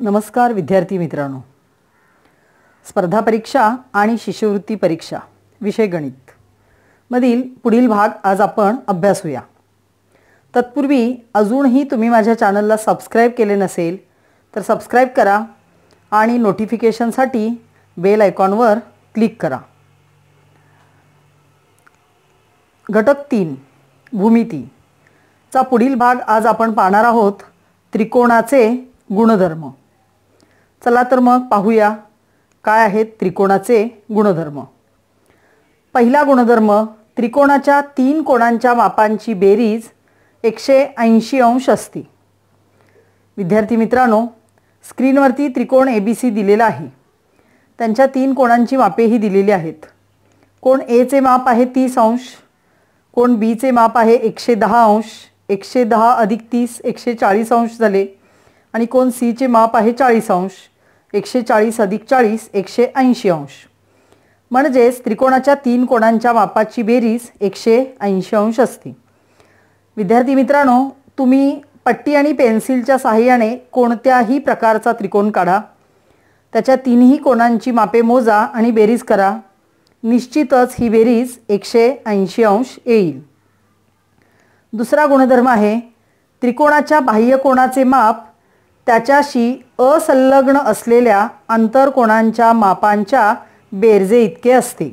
नमस्कार विद्यार्थी मित्रांनो, स्पर्धा परीक्षा आणि शिष्यवृत्ती परीक्षा विषय गणित मधील पुढील भाग आज आपण अभ्यासूया। तत्पूर्वी अजूनही तुम्ही माझ्या चॅनलला सबस्क्राइब केले नसेल तर सबस्क्राइब करा आणि नोटिफिकेशनसाठी बेल आयकॉनवर क्लिक करा। घटक 3 भूमितीचा पुढील भाग आज आपण पाहणार आहोत, त्रिकोणाचे गुणधर्म। चला तर मग पाहूया काय आहेत त्रिकोणाचे गुणधर्म। पहिला गुणधर्म, त्रिकोणाच्या 3 कोणांच्या मापांची बेरीज 180 अंश असते। विद्यार्थी मित्रांनो, स्क्रीनवरती त्रिकोण ABC दिलेला आहे, त्यांच्या 3 कोणांची मापेही दिलेली आहेत। कोण A चे माप आहे 30 अंश, कोण B चे माप आहे 110 अंश, 110 अधिक 30 140 अंश झाले, आणि कोण C चे माप आहे 40 अंश, 140 अधिक 40 180 अंश। म्हणजेच त्रिकोणाच्या 3 कोणांच्या मापाची बेरीज 180 अंश असते। विद्यार्थी मित्रांनो, तुम्ही पट्टी आणि पेन्सिलच्या सहाय्याने कोणत्याही प्रकारचा त्रिकोण काढा, त्याच्या 3ही कोणांची मापे मोजा आणि बेरीज करा, निश्चितच ही बेरीज 180 अंश येईल। दुसरा गुणधर्म आहे, त्रिकोणाच्या बाह्य कोणाचे माप त्याच्याशी असंलग्न असलेल्या आंतरकोणांच्या मापांच्या बेरजे इतके असते।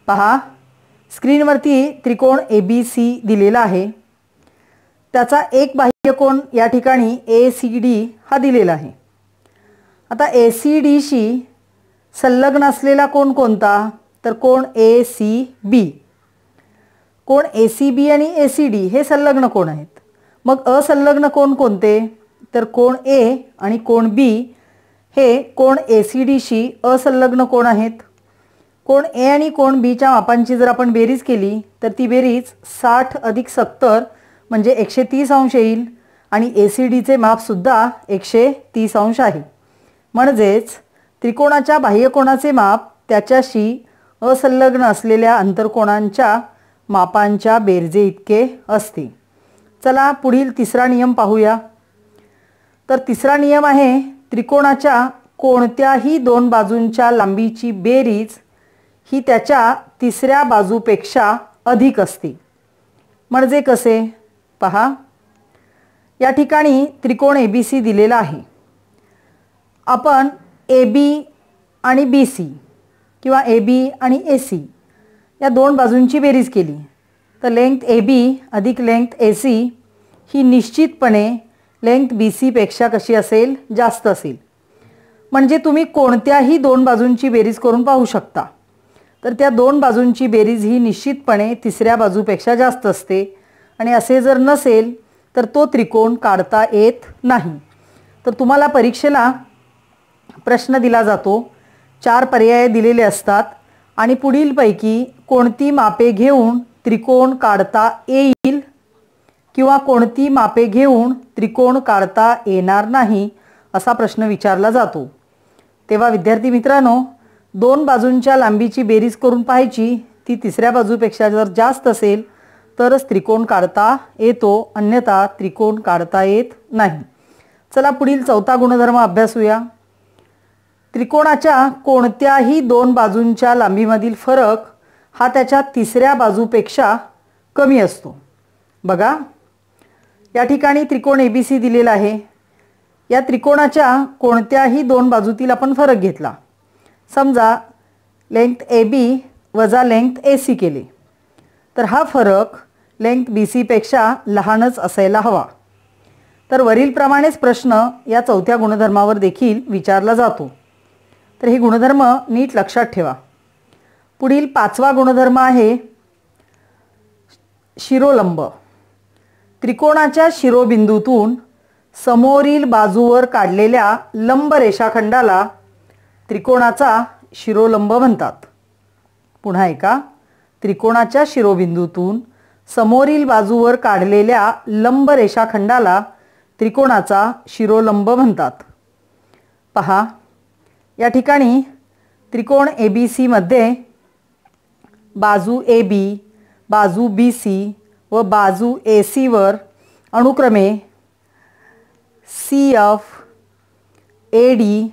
पहा, स्क्रीनवरती त्रिकोण ABC दिलेला आहे, त्याचा एक बाह्य कोण या ठिकाणी ACD हा दिलेला आहे। आता ACD शी संलग्न असलेला कोण कोणता, तर कोण ACB। कोण ACB आणि ACD हे संलग्न कोण आहेत। मग असंलग्न कोण कोणते, तर कोण A आणि कोण B हे कोण ACD शी असंलग्न कोण आहेत। कोण A आणि कोण B च्या मापांची जर आपण बेरीज केली तर ती बेरीज 60 अधिक 70 म्हणजे 130 अंश येईल, आणि ACD चे मापसुद्धा 130 अंश आहे। म्हणजेच त्रिकोणाच्या बाह्य कोणाचे माप त्याच्याशी असंलग्न असलेल्या आंतरकोणांच्या मापांच्या बेरजे इतके असते। चला पुढील तिसरा नियम पाहूया। तर तिसरा नियम आहे, त्रिकोणाच्या कोणत्याही 2 बाजूंच्या लांबीची बेरीज ही त्याच्या तिसऱ्या बाजूपेक्षा अधिक असते। म्हणजे कसे, पहा, या ठिकाणी त्रिकोण ABC दिलेला आहे। आपण AB आणि BC किंवा AB आणि AC या 2 बाजूंची बेरीज केली तर लेंथ AB अधिक लेंथ AC ही निश्चितपणे लेंथ BC पेक्षा कशी असेल, जास्त असेल। म्हणजे तुम्ही कोणत्याही 2 बाजूंची बेरीज करून पाहू शकता, तर त्या 2 बाजूंची बेरीज ही निश्चितपणे तिसऱ्या बाजूपेक्षा जास्त असते, आणि असे जर नसेल तर तो त्रिकोण काढता येत नाही। तर तुम्हाला परीक्षेला प्रश्न दिला जातो, 4 पर्याय दिलेले असतात आणि पुढीलपैकी कोणती मापे घेऊन त्रिकोण काढता येईल किंवा कोणती मापे घेऊन त्रिकोण काढता येणार नाही असा प्रश्न विचारला जातो। तेव्हा विद्यार्थी मित्रांनो, 2 बाजूंच्या लांबीची बेरीज करून पाहायची, ती तिसऱ्या बाजूपेक्षा जर जास्त असेल तरच त्रिकोण काढता येतो, अन्यथा त्रिकोण काढता येत नाही। चला पुढील चौथा गुणधर्म अभ्यासूया। त्रिकोणाच्या कोणत्याही 2 बाजूंच्या लांबीमधील फरक हा त्याच्या तिसऱ्या बाजूपेक्षा कमी असतो। बघा, या ठिकाणी त्रिकोण ABC दिलेला आहे, या त्रिकोणाच्या कोणत्याही 2 बाजूतील आपण फरक घेतला, समजा लेंथ AB वजा लेंथ AC केले, तर हा फरक लेंथ BC पेक्षा लहानच असायला हवा। तर वरीलप्रमाणेच प्रश्न या चौथ्या गुणधर्मावर देखील विचारला जातो। तर हे गुणधर्म नीट लक्षात ठेवा। पुढील 5वा गुणधर्म आहे शिरोलंब। त्रिकोणाच्या शिरोबिंदूतून समोरील बाजूवर काढलेल्या लंब रेषाखंडाला त्रिकोणाचा शिरोलंब म्हणतात। पुन्हा एकदा, त्रिकोणाच्या शिरोबिंदूतून समोरील बाजूवर काढलेल्या लंब रेषाखंडाला त्रिकोणाचा शिरोलंब म्हणतात। पहा, या ठिकाणी त्रिकोण ABC मध्ये बाजू AB, बाजू BC व बाजू AC वर अनुक्रमे CF, AD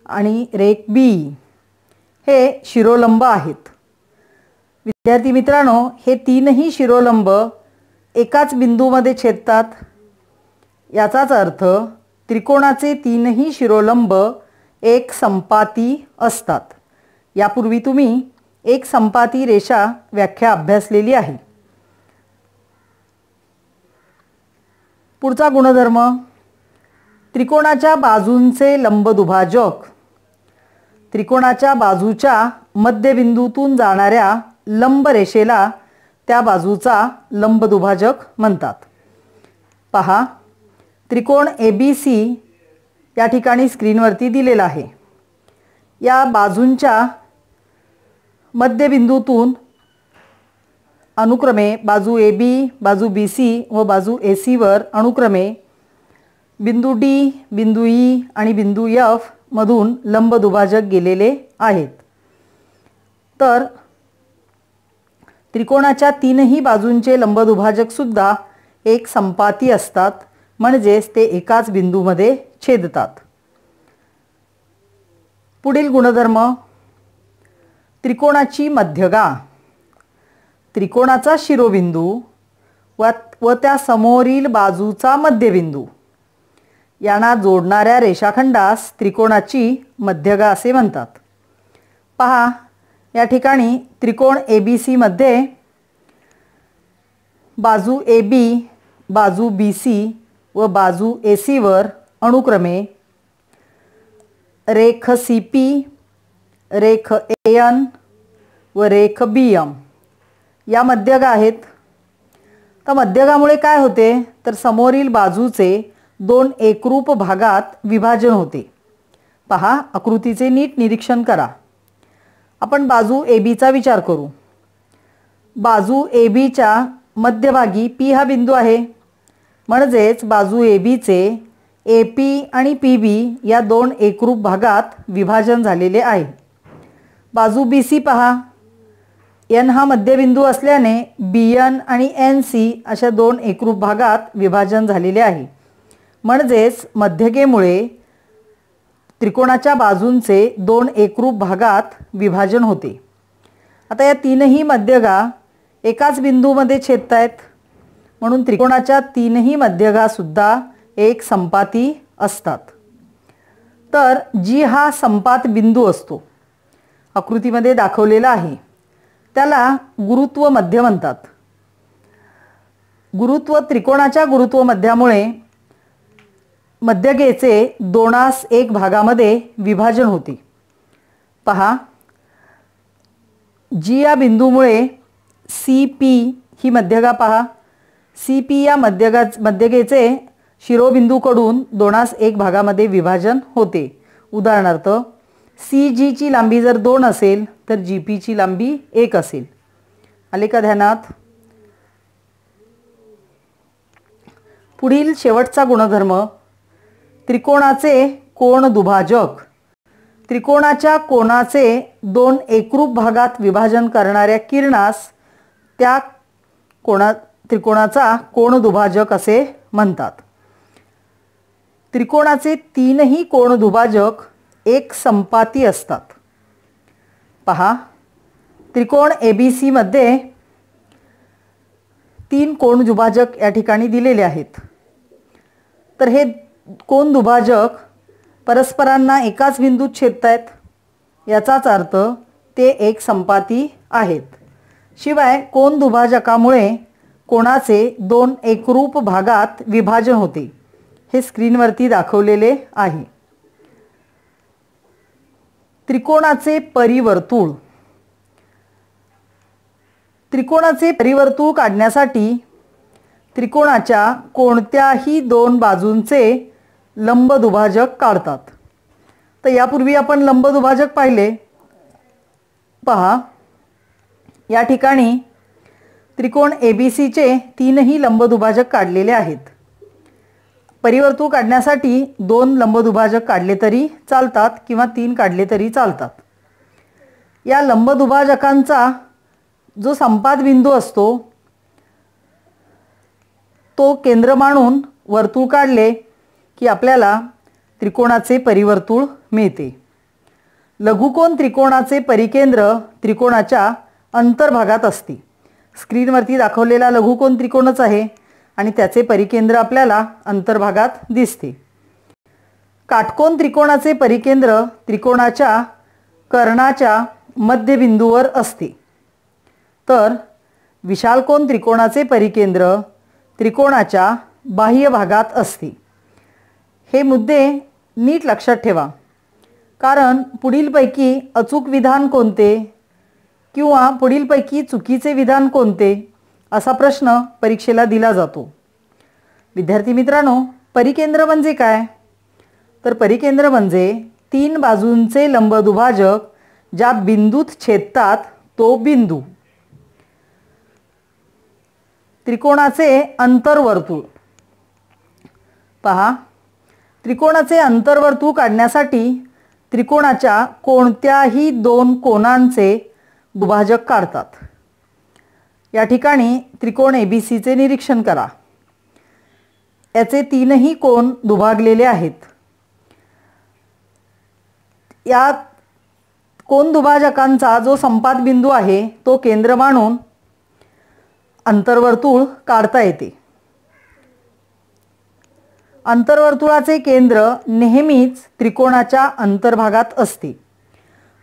आणि रेख B हे शिरोलंब आहेत। विद्यार्थी मित्रांनो, हे तीनही शिरोलंब एकाच बिंदूमध्ये छेदतात। याचाच अर्थ त्रिकोणाचे तीनही शिरोलंब एक संपाती असतात। यापूर्वी तुम्ही एक संपाती रेषा व्याख्या अभ्यासलेली आहे। पुढचा गुणधर्म, त्रिकोणाच्या बाजूंचे लंबदुभाजक। त्रिकोणाच्या बाजूच्या मध्यबिंदूतून जाणाऱ्या लंब रेषेला त्या बाजूचा लंबदुभाजक म्हणतात। पहा, त्रिकोण ABC या ठिकाणी स्क्रीनवरती दिलेला आहे। या बाजूंच्या मध्यबिंदूतून अनुक्रमे बाजू AB, बाजू BC व बाजू AC वर अनुक्रमे बिंदू D, बिंदू E आणि बिंदू F मधून लंबदुभाजक गेलेले आहेत। तर त्रिकोणाच्या तीनही बाजूंचे लंबदुभाजक सुद्धा एक संपाती असतात, म्हणजेच ते एकाच बिंदूमध्ये छेदतात। पुढील गुणधर्म, त्रिकोणाची मध्यगा। त्रिकोणाचा शिरोबिंदू व त्या समोरील बाजूचा मध्यबिंदू यांना जोडणाऱ्या रेषाखंडास त्रिकोणाची मध्यगा असे म्हणतात। पहा, या ठिकाणी त्रिकोण ABC मध्ये बाजू AB, बाजू BC व बाजू AC वर अनुक्रमे रेख CP, रेख AN व रेख BM या मध्यगा आहेत। तर मध्यगामुळे काय होते, तर समोरील बाजूचे दोन एकरूप भागात विभाजन होते। पहा, आकृतीचे नीट निरीक्षण करा। आपण बाजू ABचा विचार करू। बाजू ABच्या मध्यभागी P हा बिंदू आहे, म्हणजेच बाजू ABचे AP आणि PB या दोन एकरूप भागात विभाजन झालेले आहे। बाजू BC पहा, N हा मध्यबिंदू असल्याने BN आणि NC अशा दोन एकरूप भागात विभाजन झालेले आहे, म्हणजेच मध्यगेमुळे त्रिकोणाच्या बाजूंचे दोन एकरूप भागात विभाजन होते। आता या तीनही मध्यगा एकाच बिंदूमध्ये छेदतायत, म्हणून त्रिकोणाच्या तीनही मध्यगा सुद्धा एक संपाती असतात। तर G हा संपात बिंदू असतो, आकृतीमध्ये दाखवलेला आहे, त्याला गुरुत्व मध्य म्हणतात। गुरुत्व त्रिकोणाच्या गुरुत्व मध्यामुळे मध्यगेचे 2:1 भागामध्ये विभाजन होते। पहा, G या बिंदूमुळे CP ही मध्यगा पहा, CP या मध्यगेचे शिरोबिंदूकडून 2:1 भागामध्ये विभाजन होते। उदाहरणार्थ CG ची लांबी जर 2 असेल तर GP ची लांबी 1 असेल। आले का ध्यानात? पुढील शेवटचा गुणधर्म, त्रिकोणाचे कोन दुभाजक। त्रिकोणाच्या कोनाचे दोन एकरूप भागात विभाजन करणाऱ्या किरणास त्या त्रिकोणाचा कोन दुभाजक असे म्हणतात। त्रिकोणाचे तीनही कोन दुभाजक एक संपाती असतात। पहा, त्रिकोण ABC मध्ये 3 कोन दुभाजक या ठिकाणी दिलेले आहेत। तर हे कोन दुभाजक परस्परांना एकाच बिंदूत छेदतायत, याचाच अर्थ ते एक संपाती आहेत। शिवाय कोन दुभाजकामुळे कोणाचे दोन एकरूप भागात विभाजन होते, हे स्क्रीनवरती दाखवलेले आहे। त्रिकोणाचे परिवर्तुळ। त्रिकोणाचे परिवर्तुळ काढण्यासाठी त्रिकोणाच्या कोणत्याही दोन बाजूंचे लंबदुभाजक काढतात। तर यापूर्वी आपण लंबदुभाजक पाहिले। पहा, या ठिकाणी त्रिकोण ABCचे तीनही लंबदुभाजक काढलेले आहेत। परिवर्तुळ काढण्यासाठी 2 लंबदुभाजक काढले तरी चालतात किंवा 3 काढले तरी चालतात। या लंबदुभाजकांचा जो संपात बिंदू असतो तो केंद्र मानून वर्तुळ काढले की आपल्याला त्रिकोणाचे परिवर्तुळ मिळते। लघुकोन त्रिकोणाचे परिकेंद्र त्रिकोणाच्या अंतर्भागात असते। स्क्रीनवरती दाखवलेला लघुकोन त्रिकोणच आहे आणि त्याचे परिकेंद्र आपल्याला अंतर्भागात दिसते। काटकोन त्रिकोणाचे परिकेंद्र त्रिकोणाच्या कर्णाच्या मध्यबिंदूवर असते, तर विशालकोन त्रिकोणाचे परिकेंद्र त्रिकोणाच्या बाह्य भागात असते। हे मुद्दे नीट लक्षात ठेवा, कारण पुढीलपैकी अचूक विधान कोणते किंवा पुढीलपैकी चुकीचे विधान कोणते असा प्रश्न परीक्षेला दिला जातो। विद्यार्थी मित्रांनो, परिकेंद्र म्हणजे काय? तर परिकेंद्र म्हणजे तीन बाजूंचे लंबदुभाजक ज्या बिंदूत छेदतात तो बिंदू। त्रिकोणाचे अंतर्वर्तुळ पहा, त्रिकोणाचे अंतर्वर्तुळ काढण्यासाठी त्रिकोणाच्या कोणत्याही दोन कोनांचे दुभाजक काढतात। या ठिकाणी त्रिकोण ABCचे निरीक्षण करा। याचे तीनही कोन दुभागलेले आहेत। या कोन दुभाजकांचा जो संपात बिंदू आहे तो केंद्र मानून अंतर्वर्तुळ काढता येते। अंतर्वर्तुळाचे केंद्र नेहमीच त्रिकोणाच्या अंतर्भागात असते।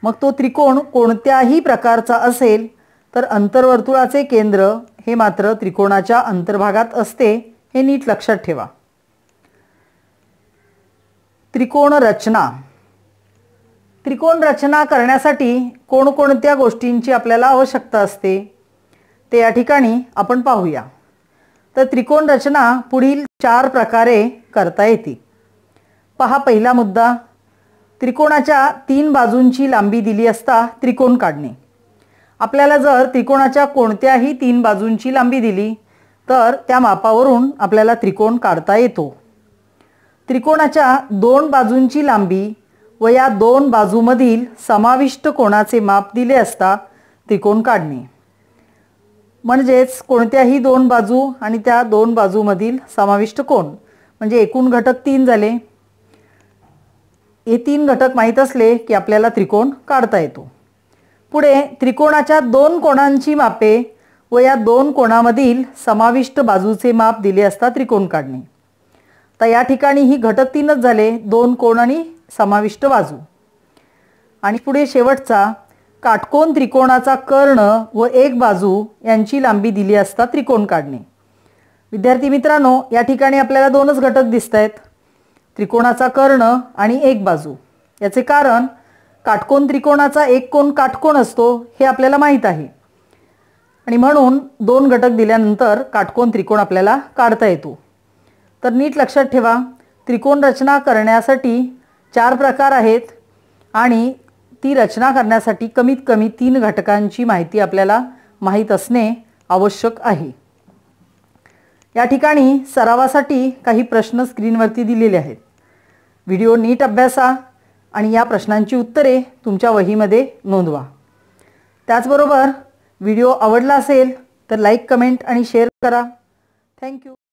मग तो त्रिकोण कोणत्याही प्रकारचा असेल तर अंतर्वर्तुळाचे केंद्र हे मात्र त्रिकोणाच्या अंतर्भागात असते, हे नीट लक्षात ठेवा। त्रिकोण रचना। त्रिकोण रचना करण्यासाठी कोणकोणत्या गोष्टींची आपल्याला आवश्यकता असते ते या ठिकाणी आपण पाहूया। तर त्रिकोण रचना पुढील 4 प्रकारे करता येते। पहा, पहिला मुद्दा, त्रिकोणाच्या 3 बाजूंची लांबी दिली असता त्रिकोण काढणे। आपल्याला जर त्रिकोणाच्या कोणत्याही 3 बाजूंची लांबी दिली तर त्या मापावरून आपल्याला त्रिकोण काढता येतो। त्रिकोणाच्या 2 बाजूंची लांबी व या 2 बाजूमधील समाविष्ट कोणाचे माप दिले असता त्रिकोण काढणे। म्हणजेच कोणत्याही 2 बाजू आणि त्या 2 बाजूमधील समाविष्ट कोण म्हणजे एकूण घटक 3 झाले। हे 3 घटक माहीत असले की आपल्याला त्रिकोण काढता येतो। पुढे त्रिकोणाच्या 2 कोणांची मापे व या 2 कोणामधील समाविष्ट बाजूचे माप दिले असता त्रिकोण काढणे। तर या ठिकाणी ही घटक 3च झाले, 2 कोण आणि समाविष्ट बाजू। आणि पुढे शेवटचा, काटकोन त्रिकोणाचा कर्ण व एक बाजू यांची लांबी दिली असता त्रिकोण काढणे। विद्यार्थी मित्रांनो, या ठिकाणी आपल्याला 2च घटक दिसत आहेत, त्रिकोणाचा कर्ण आणि एक बाजू। याचे कारण काटकोन त्रिकोणाचा एक कोन काटकोन असतो हे आपल्याला माहीत आहे आणि म्हणून 2 घटक दिल्यानंतर काटकोन त्रिकोण आपल्याला काढता येतो। तर नीट लक्षात ठेवा, त्रिकोण रचना करण्यासाठी 4 प्रकार आहेत आणि ती रचना करण्यासाठी कमीत कमी 3 घटकांची माहिती आपल्याला माहीत असणे आवश्यक आहे। या ठिकाणी सरावासाठी काही प्रश्न स्क्रीनवरती दिलेले आहेत। व्हिडिओ नीट अभ्यासा आणि या प्रश्नांची उत्तरे तुमच्या वहीमध्ये नोंदवा। त्याचबरोबर व्हिडिओ आवडला असेल तर लाईक, कमेंट आणि शेअर करा। थँक्यू।